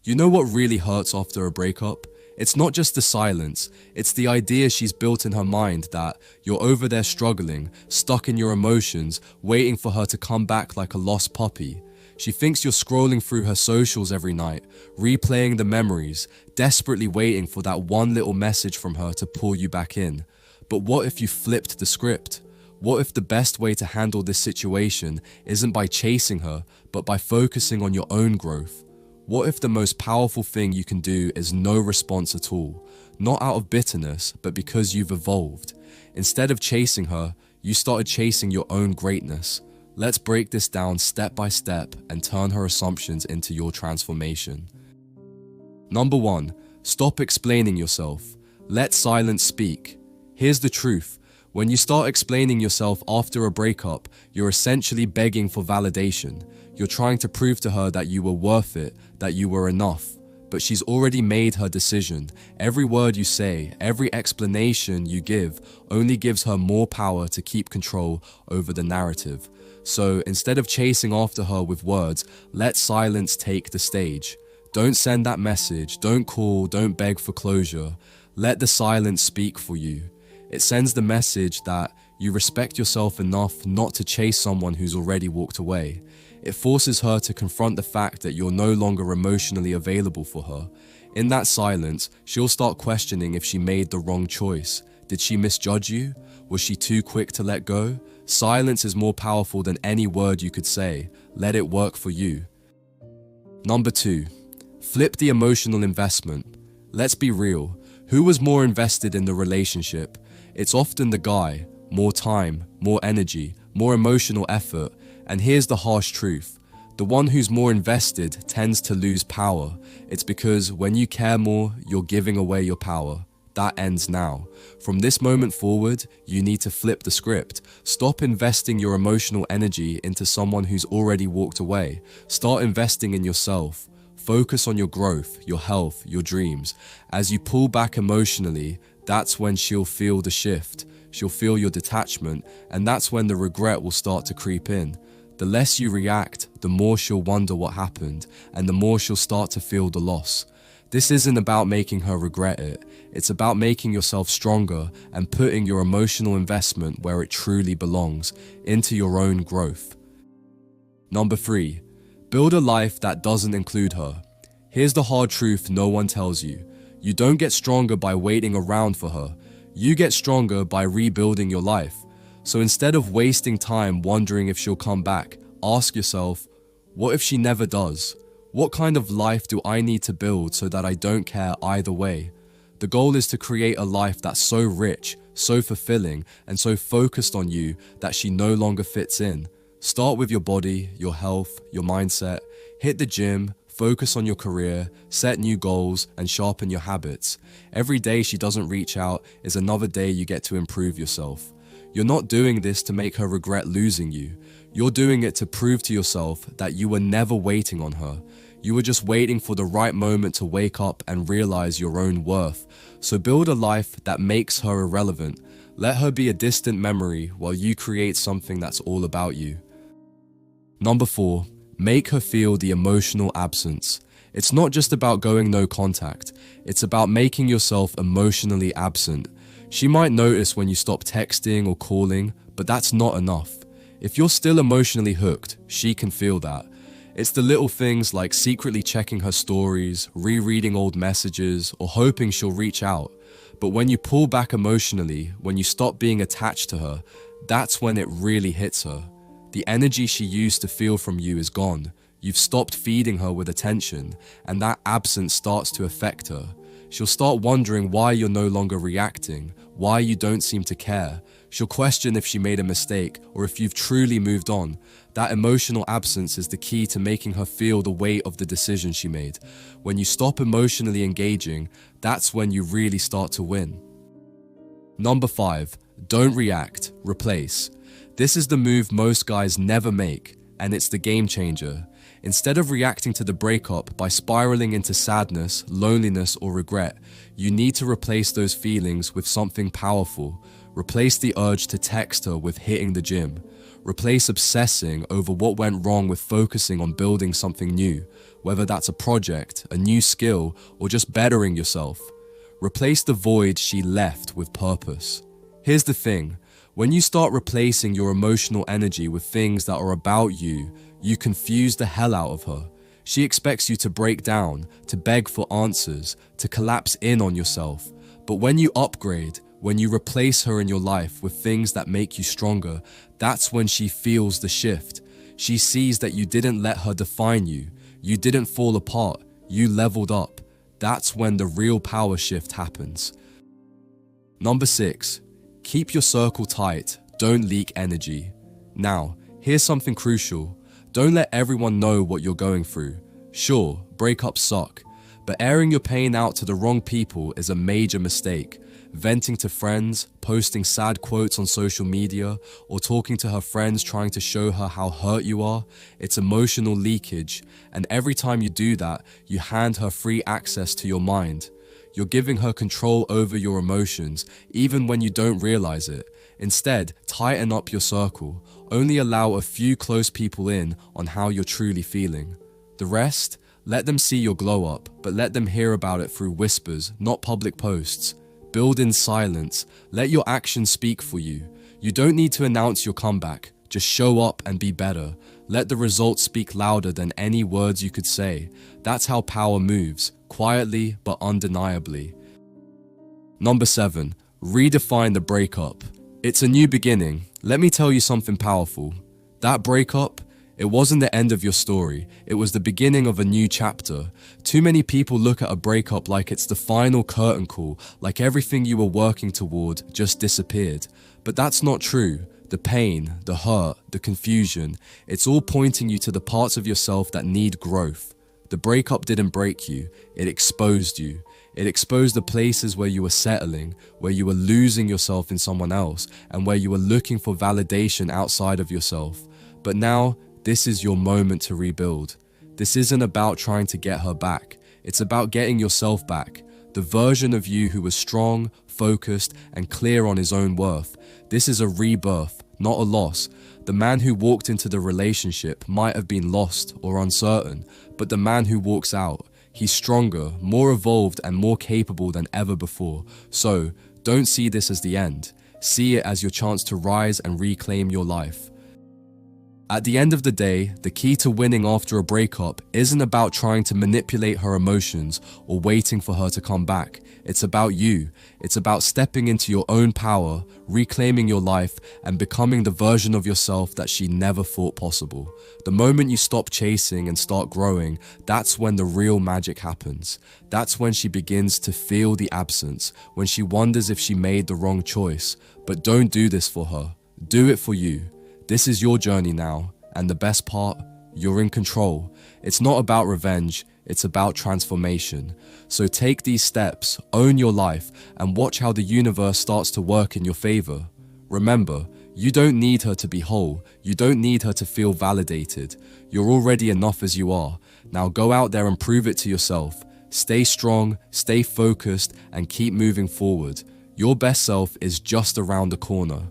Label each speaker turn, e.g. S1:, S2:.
S1: You know what really hurts after a breakup? It's not just the silence, it's the idea she's built in her mind that you're over there struggling, stuck in your emotions, waiting for her to come back like a lost puppy. She thinks you're scrolling through her socials every night, replaying the memories, desperately waiting for that one little message from her to pull you back in. But what if you flipped the script? What if the best way to handle this situation isn't by chasing her, but by focusing on your own growth? What if the most powerful thing you can do is no response at all? Not out of bitterness, but because you've evolved. Instead of chasing her, you started chasing your own greatness. Let's break this down step by step and turn her assumptions into your transformation. Number 1. Stop explaining yourself. Let silence speak. Here's the truth. When you start explaining yourself after a breakup, you're essentially begging for validation. You're trying to prove to her that you were worth it, that you were enough. But she's already made her decision. Every word you say, every explanation you give only gives her more power to keep control over the narrative. So instead of chasing after her with words, let silence take the stage. Don't send that message, don't call, don't beg for closure. Let the silence speak for you. It sends the message that you respect yourself enough not to chase someone who's already walked away. It forces her to confront the fact that you're no longer emotionally available for her. In that silence, she'll start questioning if she made the wrong choice. Did she misjudge you? Was she too quick to let go? Silence is more powerful than any word you could say. Let it work for you. Number 2. Flip the emotional investment. Let's be real. Who was more invested in the relationship? It's often the guy. More time, more energy, more emotional effort. And here's the harsh truth. The one who's more invested tends to lose power. It's because when you care more, you're giving away your power. That ends now. From this moment forward, you need to flip the script. Stop investing your emotional energy into someone who's already walked away. Start investing in yourself. Focus on your growth, your health, your dreams. As you pull back emotionally, that's when she'll feel the shift. She'll feel your detachment, and that's when the regret will start to creep in. The less you react, the more she'll wonder what happened, and the more she'll start to feel the loss. This isn't about making her regret it. It's about making yourself stronger and putting your emotional investment where it truly belongs, into your own growth. Number 3. Build a life that doesn't include her. Here's the hard truth no one tells you. You don't get stronger by waiting around for her. You get stronger by rebuilding your life. So instead of wasting time wondering if she'll come back, ask yourself, what if she never does? What kind of life do I need to build so that I don't care either way? The goal is to create a life that's so rich, so fulfilling, and so focused on you that she no longer fits in. Start with your body, your health, your mindset. Hit the gym, focus on your career, set new goals, and sharpen your habits. Every day she doesn't reach out is another day you get to improve yourself. You're not doing this to make her regret losing you. You're doing it to prove to yourself that you were never waiting on her. You were just waiting for the right moment to wake up and realize your own worth. So build a life that makes her irrelevant. Let her be a distant memory while you create something that's all about you. Number 4. Make her feel the emotional absence. It's not just about going no contact. It's about making yourself emotionally absent. She might notice when you stop texting or calling, but that's not enough. If you're still emotionally hooked, she can feel that. It's the little things like secretly checking her stories, rereading old messages, or hoping she'll reach out. But when you pull back emotionally, when you stop being attached to her, that's when it really hits her. The energy she used to feel from you is gone. You've stopped feeding her with attention, and that absence starts to affect her. She'll start wondering why you're no longer reacting, why you don't seem to care. She'll question if she made a mistake or if you've truly moved on. That emotional absence is the key to making her feel the weight of the decision she made. When you stop emotionally engaging, that's when you really start to win. Number 5. Don't react, replace. This is the move most guys never make, and it's the game changer. Instead of reacting to the breakup by spiraling into sadness, loneliness, or regret, you need to replace those feelings with something powerful. Replace the urge to text her with hitting the gym. Replace obsessing over what went wrong with focusing on building something new. whether that's a project, a new skill, or just bettering yourself. Replace the void she left with purpose. Here's the thing, when you start replacing your emotional energy with things that are about you, you confuse the hell out of her. She expects you to break down, to beg for answers, to collapse in on yourself. But when you upgrade, when you replace her in your life with things that make you stronger, that's when she feels the shift. She sees that you didn't let her define you. You didn't fall apart. You leveled up. That's when the real power shift happens. Number 6, keep your circle tight. Don't leak energy. Now, here's something crucial. Don't let everyone know what you're going through. Sure, breakups suck, but airing your pain out to the wrong people is a major mistake. Venting to friends, posting sad quotes on social media, or talking to her friends trying to show her how hurt you are, it's emotional leakage, and every time you do that, you hand her free access to your mind. You're giving her control over your emotions, even when you don't realize it. Instead, tighten up your circle. Only allow a few close people in on how you're truly feeling. The rest, let them see your glow up, but let them hear about it through whispers, not public posts. Build in silence. Let your actions speak for you. You don't need to announce your comeback. Just show up and be better. Let the results speak louder than any words you could say. That's how power moves, quietly but undeniably. Number 7, redefine the breakup. It's a new beginning. Let me tell you something powerful. That breakup, it wasn't the end of your story. It was the beginning of a new chapter. Too many people look at a breakup like it's the final curtain call, like everything you were working toward just disappeared. But that's not true. The pain, the hurt, the confusion, it's all pointing you to the parts of yourself that need growth. The breakup didn't break you, it exposed you. It exposed the places where you were settling, where you were losing yourself in someone else, and where you were looking for validation outside of yourself. But now, this is your moment to rebuild. This isn't about trying to get her back. It's about getting yourself back. The version of you who was strong, focused, and clear on his own worth. This is a rebirth, not a loss. The man who walked into the relationship might have been lost or uncertain, but the man who walks out, he's stronger, more evolved, and more capable than ever before. So, don't see this as the end. See it as your chance to rise and reclaim your life. At the end of the day, the key to winning after a breakup isn't about trying to manipulate her emotions or waiting for her to come back. It's about you. It's about stepping into your own power, reclaiming your life, and becoming the version of yourself that she never thought possible. The moment you stop chasing and start growing, that's when the real magic happens. That's when she begins to feel the absence, when she wonders if she made the wrong choice. But don't do this for her. Do it for you. This is your journey now, and the best part, you're in control. It's not about revenge, it's about transformation. So take these steps, own your life, and watch how the universe starts to work in your favor. Remember, you don't need her to be whole. You don't need her to feel validated. You're already enough as you are. Now go out there and prove it to yourself. Stay strong, stay focused, and keep moving forward. Your best self is just around the corner.